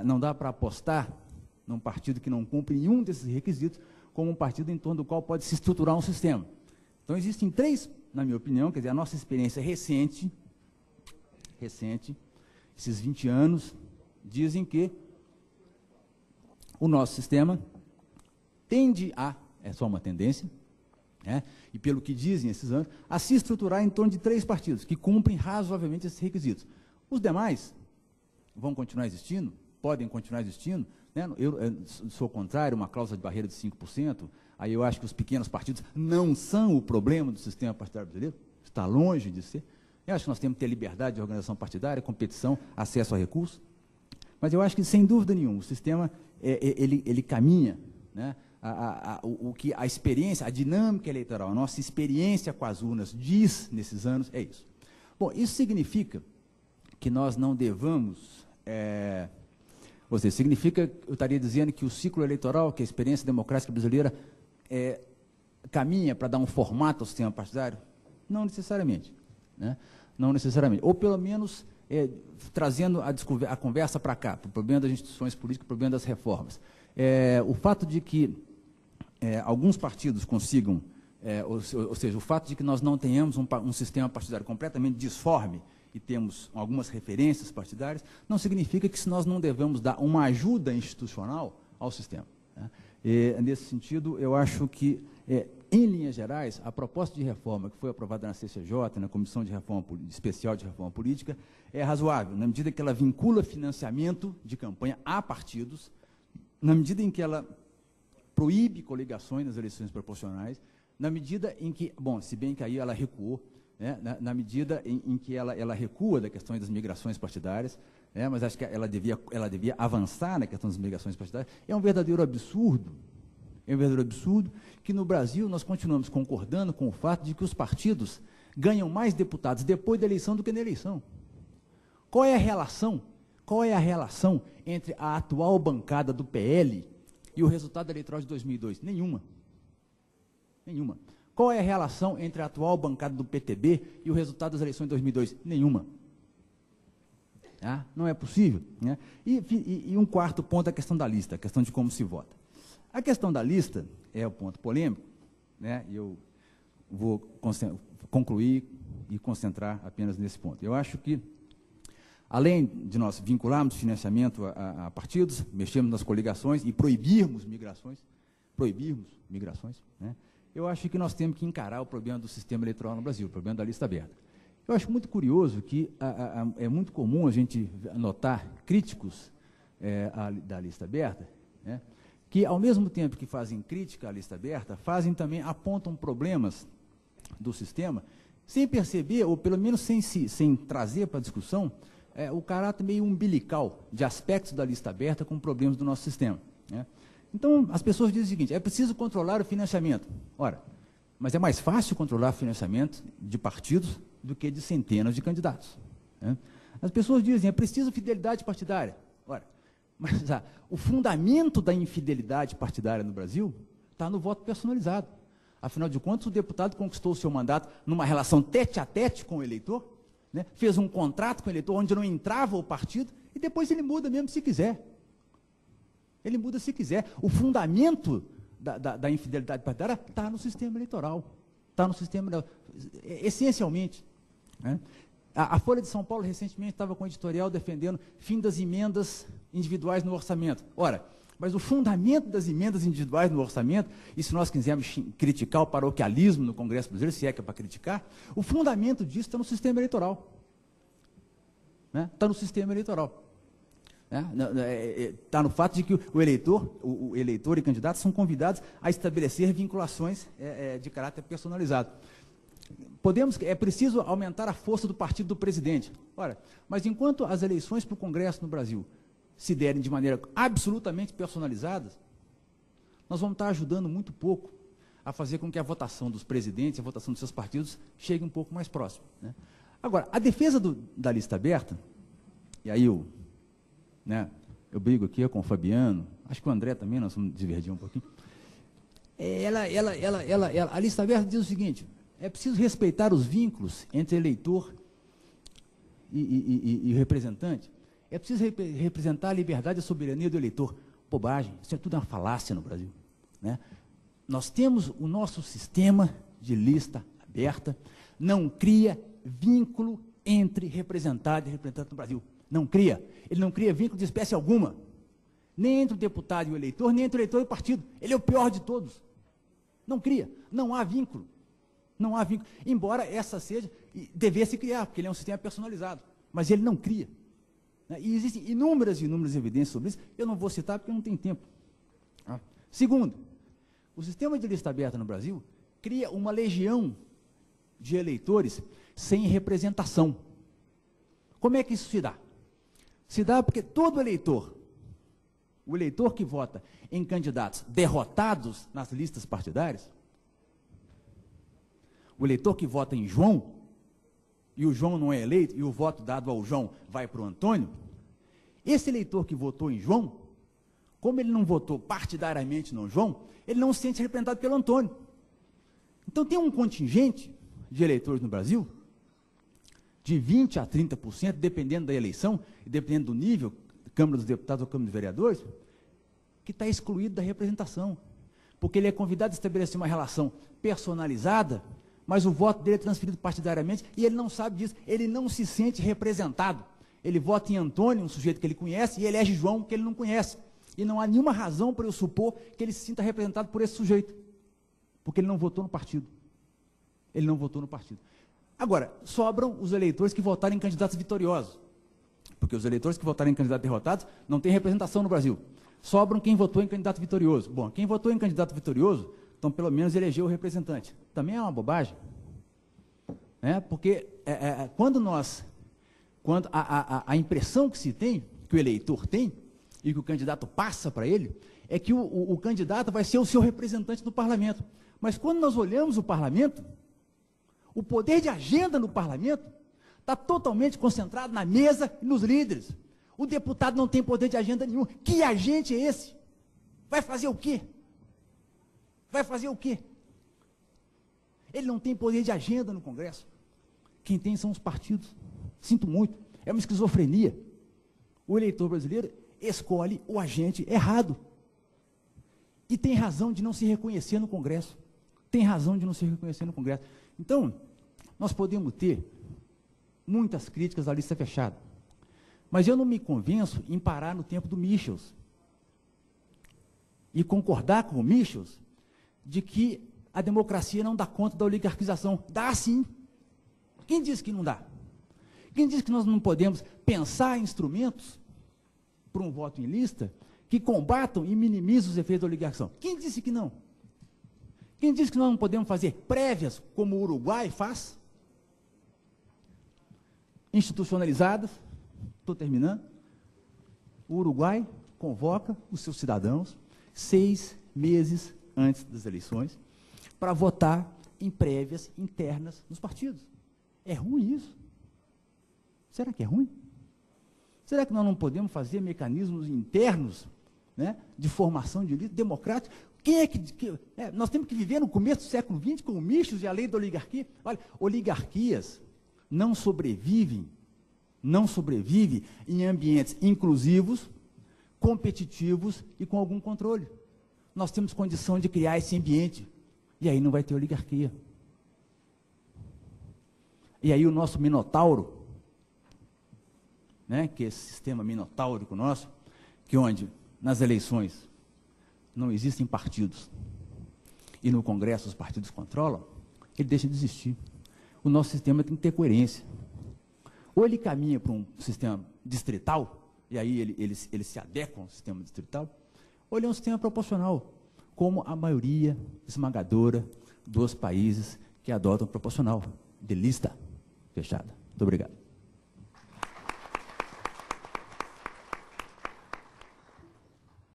não dá para apostar num partido que não cumpre nenhum desses requisitos como um partido em torno do qual pode se estruturar um sistema. Então, existem três, na minha opinião, quer dizer, a nossa experiência recente, esses 20 anos, dizem que o nosso sistema tende é só uma tendência, e pelo que dizem esses anos, a se estruturar em torno de três partidos, que cumprem razoavelmente esses requisitos. Os demais vão continuar existindo, podem continuar existindo, né? Eu sou contrário a uma cláusula de barreira de 5%, aí eu acho que os pequenos partidos não são o problema do sistema partidário brasileiro, está longe de ser. Eu acho que nós temos que ter liberdade de organização partidária, competição, acesso a recursos, mas eu acho que, sem dúvida nenhuma, o sistema ele caminha, né? O que a experiência, a dinâmica eleitoral, a nossa experiência com as urnas diz nesses anos é isso. Bom, isso significa que nós não devamos, ou seja, significa, eu estaria dizendo que o ciclo eleitoral, que a experiência democrática brasileira caminha para dar um formato ao sistema partidário? Não necessariamente, né? Não necessariamente, ou pelo menos trazendo a conversa para cá, para o problema das instituições políticas, para o problema das reformas. O fato de que alguns partidos consigam, ou seja, o fato de que nós não tenhamos um sistema partidário completamente disforme e temos algumas referências partidárias, não significa que nós não devemos dar uma ajuda institucional ao sistema, né? Nesse sentido, eu acho que, em linhas gerais, a proposta de reforma que foi aprovada na CCJ, na Comissão de Reforma Especial de Reforma Política, é razoável, na medida que ela vincula financiamento de campanha a partidos, na medida em que ela proíbe coligações nas eleições proporcionais, na medida em que, bom, se bem que aí ela recuou, né, na medida em que ela recua da questão das migrações partidárias, né, mas acho que ela devia avançar na questão das migrações partidárias. É um verdadeiro absurdo que no Brasil nós continuamos concordando com o fato de que os partidos ganham mais deputados depois da eleição do que na eleição. Qual é a relação entre a atual bancada do PL e o resultado eleitoral de 2002? Nenhuma. Qual é a relação entre a atual bancada do PTB e o resultado das eleições de 2002? Nenhuma. Não é possível, né? E um quarto ponto é a questão da lista, a questão de como se vota. A questão da lista é o ponto polêmico, né? E eu vou concluir e concentrar apenas nesse ponto. Eu acho que, além de nós vincularmos financiamento a partidos, mexermos nas coligações e proibirmos migrações, né? Eu acho que nós temos que encarar o problema do sistema eleitoral no Brasil, o problema da lista aberta. Eu acho muito curioso que é muito comum a gente notar críticos da lista aberta, né, que, ao mesmo tempo que fazem crítica à lista aberta, apontam problemas do sistema, sem perceber, ou pelo menos sem trazer para a discussão, o caráter meio umbilical de aspectos da lista aberta com problemas do nosso sistema, né? Então, as pessoas dizem o seguinte: é preciso controlar o financiamento. Ora, mas é mais fácil controlar o financiamento de partidos do que de centenas de candidatos, né? As pessoas dizem: é preciso fidelidade partidária. Ora, mas o fundamento da infidelidade partidária no Brasil está no voto personalizado. Afinal de contas, o deputado conquistou o seu mandato numa relação tete-a-tete com o eleitor, né? Fez um contrato com o eleitor onde não entrava o partido, e depois ele muda mesmo se quiser. Ele muda se quiser. O fundamento da infidelidade partidária está no sistema eleitoral. Está no sistema eleitoral, essencialmente, né? A Folha de São Paulo, recentemente, estava com um editorial defendendo fim das emendas individuais no orçamento. Ora, mas o fundamento das emendas individuais no orçamento, e se nós quisermos criticar o paroquialismo no Congresso Brasileiro, se é que é para criticar, o fundamento disso está no sistema eleitoral, né? Está no sistema eleitoral. Está no fato de que o eleitor e candidato são convidados a estabelecer vinculações de caráter personalizado. É preciso aumentar a força do partido do presidente. Ora, mas enquanto as eleições para o Congresso no Brasil se derem de maneira absolutamente personalizada, nós vamos estar ajudando muito pouco a fazer com que a votação dos presidentes, a votação dos seus partidos, chegue um pouco mais próximo, né? Agora, a defesa da lista aberta, e aí eu brigo aqui com o Fabiano, acho que o André também, nós vamos divergir um pouquinho. A lista aberta diz o seguinte: é preciso respeitar os vínculos entre eleitor e representante. é preciso representar a liberdade e a soberania do eleitor. Bobagem, isso é tudo uma falácia no Brasil, né? Nós temos o nosso sistema de lista aberta, não cria vínculo entre representado e representante no Brasil. Não cria. Ele não cria vínculo de espécie alguma. Nem entre o deputado e o eleitor, nem entre o eleitor e o partido. Ele é o pior de todos. Não cria. Não há vínculo. Não há vínculo. Embora essa seja, devesse criar, porque ele é um sistema personalizado. Mas ele não cria. E existem inúmeras e inúmeras evidências sobre isso. Eu não vou citar porque não tem tempo. Segundo, o sistema de lista aberta no Brasil cria uma legião de eleitores sem representação. Como é que isso se dá? Se dá porque todo eleitor, o eleitor que vota em candidatos derrotados nas listas partidárias, o eleitor que vota em João, e o João não é eleito, e o voto dado ao João vai para o Antônio, esse eleitor que votou em João, como ele não votou partidariamente no João, ele não se sente representado pelo Antônio. Então tem um contingente de eleitores no Brasil, de 20% a 30%, dependendo da eleição, e dependendo do nível, Câmara dos Deputados ou Câmara dos Vereadores, que está excluído da representação, porque ele é convidado a estabelecer uma relação personalizada, mas o voto dele é transferido partidariamente, e ele não sabe disso, ele não se sente representado. Ele vota em Antônio, um sujeito que ele conhece, e elege João, que ele não conhece. E não há nenhuma razão para eu supor que ele se sinta representado por esse sujeito, porque ele não votou no partido. Ele não votou no partido. Agora, sobram os eleitores que votaram em candidatos vitoriosos, porque os eleitores que votaram em candidatos derrotados não têm representação no Brasil. Sobram quem votou em candidato vitorioso. Bom, quem votou em candidato vitorioso, então pelo menos elegeu o representante. Também é uma bobagem, né? Porque quando a impressão que se tem, que o eleitor tem, e que o candidato passa para ele, é que o candidato vai ser o seu representante no parlamento. Mas quando nós olhamos o parlamento, o poder de agenda no parlamento está totalmente concentrado na mesa e nos líderes. O deputado não tem poder de agenda nenhum. Que agente é esse? Vai fazer o quê? Vai fazer o quê? Ele não tem poder de agenda no Congresso. Quem tem são os partidos. Sinto muito. É uma esquizofrenia. O eleitor brasileiro escolhe o agente errado. E tem razão de não se reconhecer no Congresso. Tem razão de não se reconhecer no Congresso. Então, nós podemos ter muitas críticas à lista fechada. Mas eu não me convenço em parar no tempo do Michels. E concordar com o Michels de que a democracia não dá conta da oligarquização. Dá sim. Quem disse que não dá? Quem disse que nós não podemos pensar em instrumentos para um voto em lista que combatam e minimizem os efeitos da oligarquização? Quem disse que não? Quem disse que nós não podemos fazer prévias, como o Uruguai faz? Institucionalizadas. Estou terminando. O Uruguai convoca os seus cidadãos 6 meses antes das eleições para votar em prévias internas nos partidos. É ruim isso? Será que é ruim? Será que nós não podemos fazer mecanismos internos, né, de formação de elite democrática? Quem é que nós temos que viver no começo do século XX com o Michels e a lei da oligarquia? Olha, oligarquias não sobrevivem em ambientes inclusivos, competitivos e com algum controle. Nós temos condição de criar esse ambiente, e aí não vai ter oligarquia. E aí o nosso minotauro, né, que é esse sistema minotáurico nosso, que onde nas eleições não existem partidos, e no Congresso os partidos controlam, ele deixa de existir. O nosso sistema tem que ter coerência. Ou ele caminha para um sistema distrital, e aí ele se adequa ao sistema distrital, ou ele é um sistema proporcional, como a maioria esmagadora dos países que adotam proporcional, de lista fechada. Muito obrigado.